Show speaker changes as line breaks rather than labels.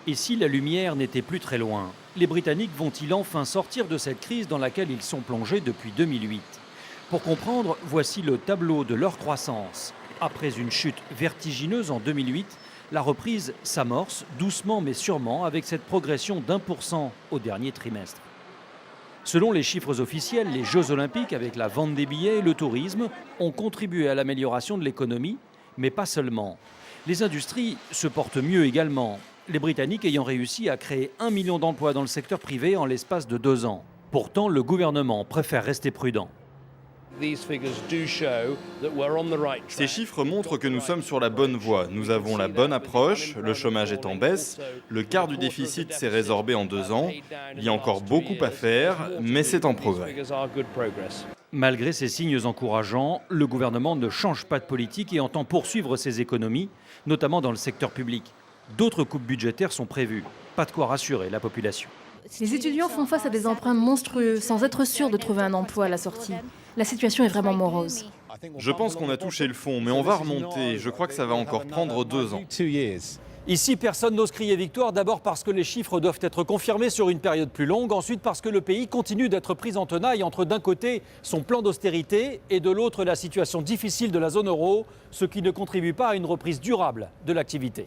Et si la lumière n'était plus très loin, les Britanniques vont-ils enfin sortir de cette crise dans laquelle ils sont plongés depuis 2008 ? Pour comprendre, voici le tableau de leur croissance. Après une chute vertigineuse en 2008, la reprise s'amorce doucement mais sûrement avec cette progression d'1% au dernier trimestre. Selon les chiffres officiels, les Jeux Olympiques, avec la vente des billets et le tourisme, ont contribué à l'amélioration de l'économie, mais pas seulement. Les industries se portent mieux également, les Britanniques ayant réussi à créer 1 million d'emplois dans le secteur privé en l'espace de 2 ans. Pourtant, le gouvernement préfère rester prudent.
Ces chiffres montrent que nous sommes sur la bonne voie. Nous avons la bonne approche, le chômage est en baisse, le quart du déficit s'est résorbé en 2 ans. Il y a encore beaucoup à faire, mais c'est en progrès.
Malgré ces signes encourageants, le gouvernement ne change pas de politique et entend poursuivre ses économies, notamment dans le secteur public. D'autres coupes budgétaires sont prévues. Pas de quoi rassurer la population.
Les étudiants font face à des emprunts monstrueux sans être sûrs de trouver un emploi à la sortie. La situation est vraiment morose.
Je pense qu'on a touché le fond, mais on va remonter. Je crois que ça va encore prendre 2 ans.
Ici, personne n'ose crier victoire, d'abord parce que les chiffres doivent être confirmés sur une période plus longue, ensuite parce que le pays continue d'être pris en tenaille entre d'un côté son plan d'austérité et de l'autre la situation difficile de la zone euro, ce qui ne contribue pas à une reprise durable de l'activité.